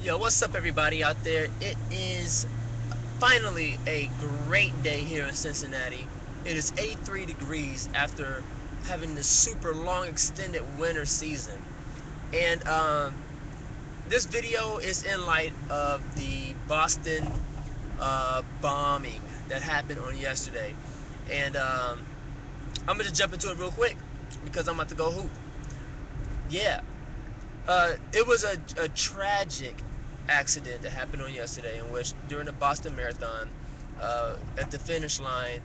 Yo, what's up, everybody out there? It is finally a great day here in Cincinnati. It is 83 degrees after having this super long extended winter season. And this video is in light of the Boston bombing that happened on yesterday. And I'm going to jump into it real quick because I'm about to go hoop. Yeah, it was a tragic accident that happened on yesterday in which during the Boston Marathon, at the finish line,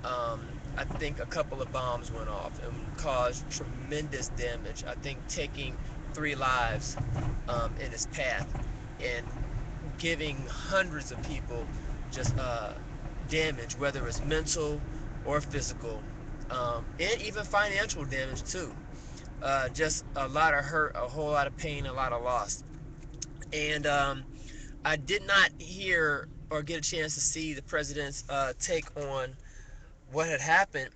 I think a couple of bombs went off and caused tremendous damage. I think taking 3 lives in its path and giving hundreds of people just damage, whether it's mental or physical, and even financial damage too. Just a lot of hurt, a whole lot of pain, a lot of loss. And I did not hear or get a chance to see the president's take on what had happened,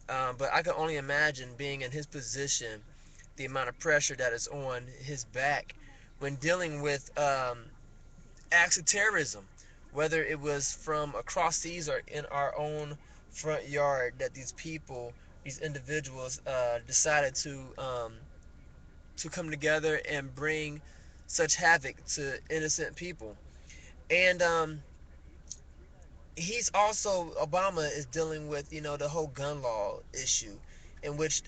but I can only imagine being in his position, the amount of pressure that is on his back when dealing with acts of terrorism, whether it was from across seas or in our own front yard that these people, these individuals, decided to come together and bring such havoc to innocent people. And he's also Obama is dealing with the whole gun law issue, in which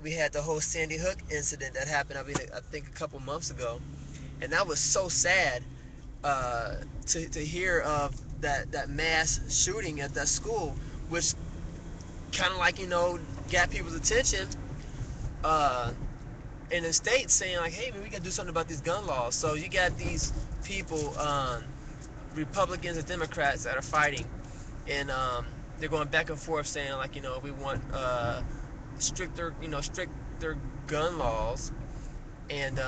we had the whole Sandy Hook incident that happened. I think a couple months ago, and that was so sad to hear of that mass shooting at that school, which kind of like got people's attention. Uh, in the state saying like, hey man, we gotta do something about these gun laws. So you got these people, Republicans and Democrats that are fighting, and they're going back and forth saying like, we want stricter gun laws, and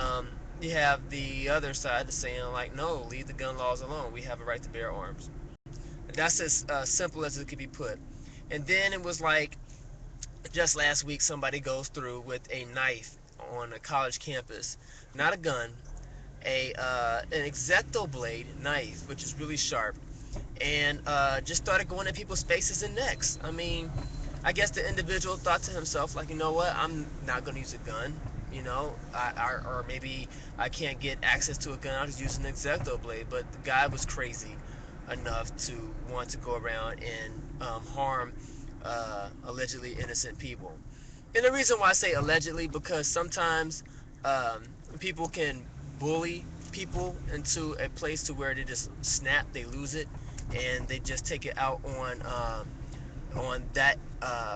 you have the other side saying like, no, leave the gun laws alone. We have a right to bear arms. That's as simple as it could be put. And then it was like just last week, somebody goes through with a knife on a college campus, not a gun, an X-Acto blade knife, which is really sharp, and just started going at people's faces and necks. I mean, I guess the individual thought to himself, like, you know what, I'm not going to use a gun. Or maybe I can't get access to a gun. I'll just use an X-Acto blade. But the guy was crazy enough to want to go around and harm allegedly innocent people. And the reason why I say allegedly, because sometimes um, people can bully people into a place to where they just snap, they lose it, and they just take it out on that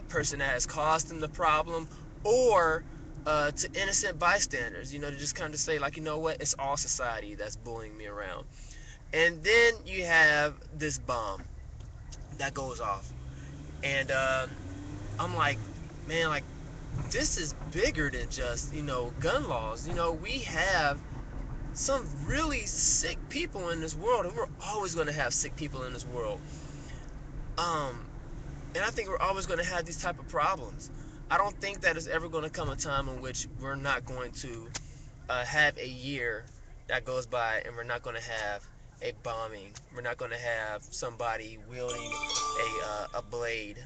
person that has caused them the problem, or to innocent bystanders. To just kind of say like, you know what, it's all society that's bullying me around. And then you have this bomb that goes off, and I'm like, man, like this is bigger than just gun laws. We have some really sick people in this world, and we're always going to have sick people in this world. Um, and I think we're always going to have these type of problems. I don't think that there's ever going to come a time in which we're not going to have a year that goes by and we're not going to have a bombing. We're not going to have somebody wielding a blade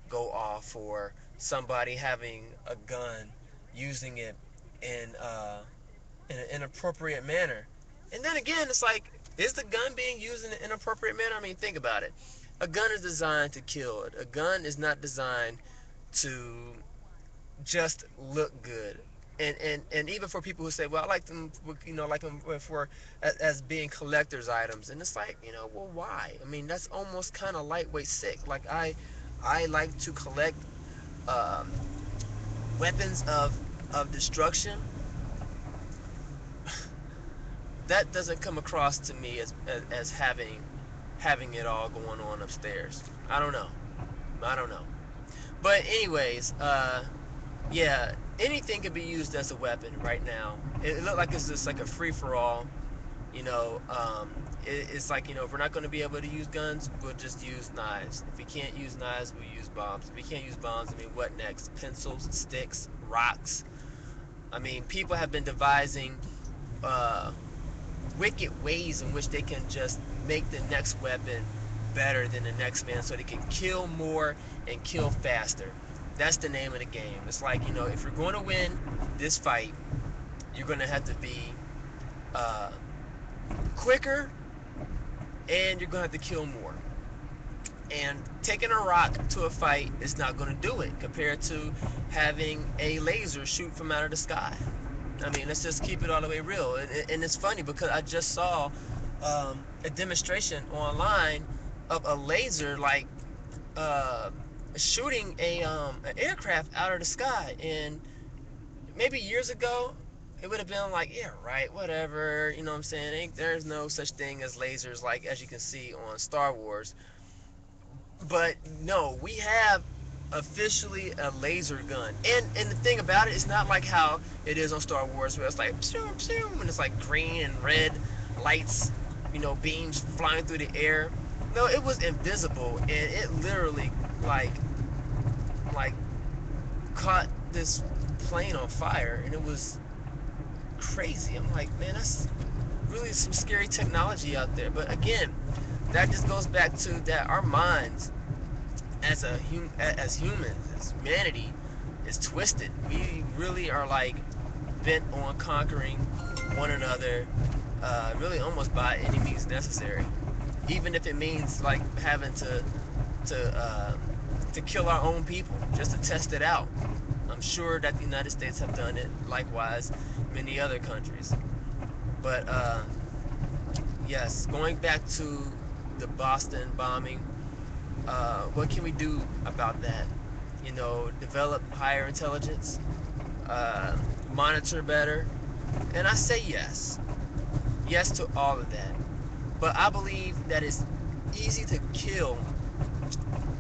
go off, or somebody having a gun, using it in an inappropriate manner. And then again, it's like, is the gun being used in an inappropriate manner? I mean, think about it. A gun is designed to kill. A gun is not designed to just look good. And even for people who say, well, I like them, like them for as being collector's items, and it's like, well, why? I mean, that's almost kind of lightweight sick. Like I like to collect um, weapons of destruction. That doesn't come across to me as having it all going on upstairs. I don't know. I don't know. But anyways, yeah, anything can be used as a weapon right now. It looked like it's just like a free for all. You know, um, it's like, if we're not going to be able to use guns, we'll just use knives. If we can't use knives, we'll use bombs. If we can't use bombs, I mean, what next? Pencils, sticks, rocks. I mean, people have been devising uh, wicked ways in which they can just make the next weapon better than the next man so they can kill more and kill faster. That's the name of the game. It's like, if you're going to win this fight, you're going to have to be uh, quicker, and you're going to have to kill more. And taking a rock to a fight is not going to do it compared to having a laser shoot from out of the sky. I mean, let's just keep it all the way real. And it's funny because I just saw a demonstration online of a laser like uh, shooting an aircraft out of the sky. And maybe years ago, it would have been like, yeah, right, whatever. You know what I'm saying? There's no such thing as lasers, like as you can see on Star Wars. But no, we have officially a laser gun. And the thing about it, it's not like how it is on Star Wars where it's like pshoo, pshoo, and it's like green and red lights, beams flying through the air. No, it was invisible, and it literally like like caught this plane on fire, and it was crazy. I'm like, man, that's really some scary technology out there. But again, that just goes back to that our minds as humans, as humanity, is twisted. We really are like bent on conquering one another, really almost by any means necessary, even if it means like having to uh, to kill our own people just to test it out. I'm sure that the United States have done it, likewise many other countries. But yes, going back to the Boston bombing, what can we do about that? Develop higher intelligence, uh, monitor better, and I say yes, yes to all of that. But I believe that it's easy to kill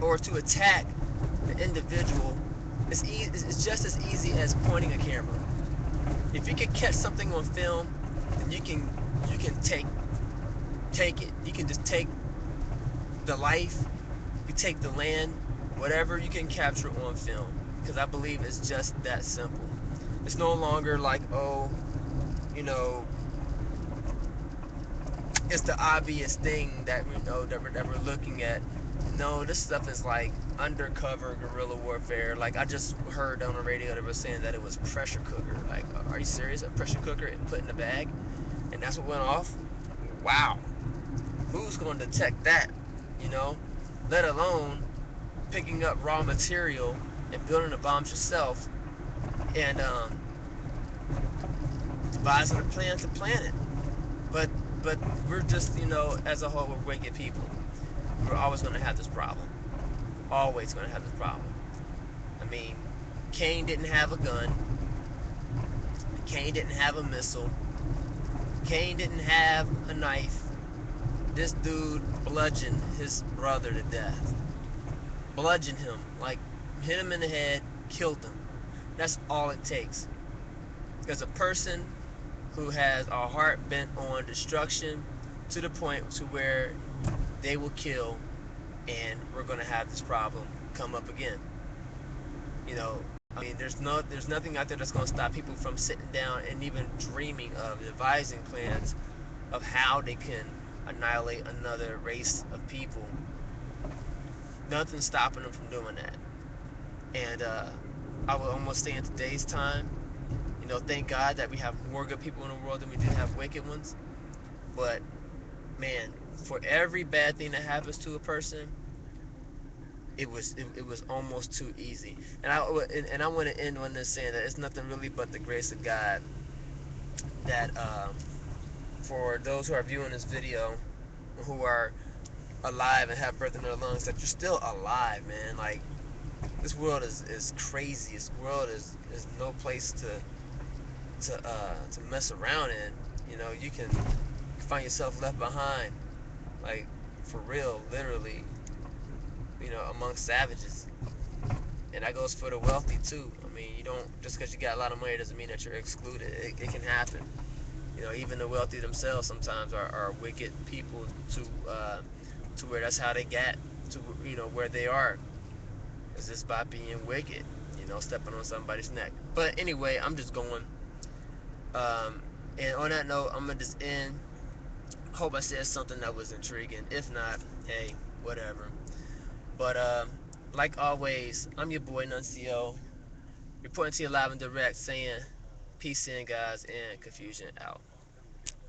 or to attack the individual. It's just as easy as pointing a camera. If you can catch something on film, then you can take it. You can just take the life, you take the land, whatever you can capture on film. Because I believe it's just that simple. It's no longer like, oh, you know, it's the obvious thing that we know that we're looking at. No, this stuff is like undercover guerrilla warfare. Like I just heard on the radio that was saying that it was pressure cooker. Like, are you serious? A pressure cooker and put in a bag, and that's what went off? Wow. Who's going to detect that? You know, let alone picking up raw material and building the bombs yourself and devising a plan to plant it. But but we're just, as a whole, we're wicked people. We're always going to have this problem. Always going to have this problem. I mean, Cain didn't have a gun. Cain didn't have a missile. Cain didn't have a knife. This dude bludgeoned his brother to death. Bludgeoned him, like hit him in the head, killed him. That's all it takes. There's a person who has a heart bent on destruction to the point to where they will kill, and we're going to have this problem come up again. I mean, there's nothing out there that's going to stop people from sitting down and even dreaming of devising plans of how they can annihilate another race of people. Nothing's stopping them from doing that. And I would almost say in today's time, thank God that we have more good people in the world than we did have wicked ones. But man, for every bad thing that happens to a person, it was almost too easy. And I want to end on this saying that it's nothing really but the grace of God that for those who are viewing this video, who are alive and have breath in their lungs, that you're still alive, man. Like, this world is crazy. This world is no place to mess around in. You can find yourself left behind, like, for real, literally, amongst savages. And that goes for the wealthy too. I mean, you don't, just because you got a lot of money doesn't mean that you're excluded. It can happen. Even the wealthy themselves sometimes are wicked people to where that's how they get to where they are. It's just by being wicked, stepping on somebody's neck. But anyway, I'm just going. And on that note, I'm gonna just end. Hope I said something that was intriguing. If not, hey, whatever. But like always, I'm your boy Nuncio, reporting to you live and direct, saying peace in, guys, and confusion out.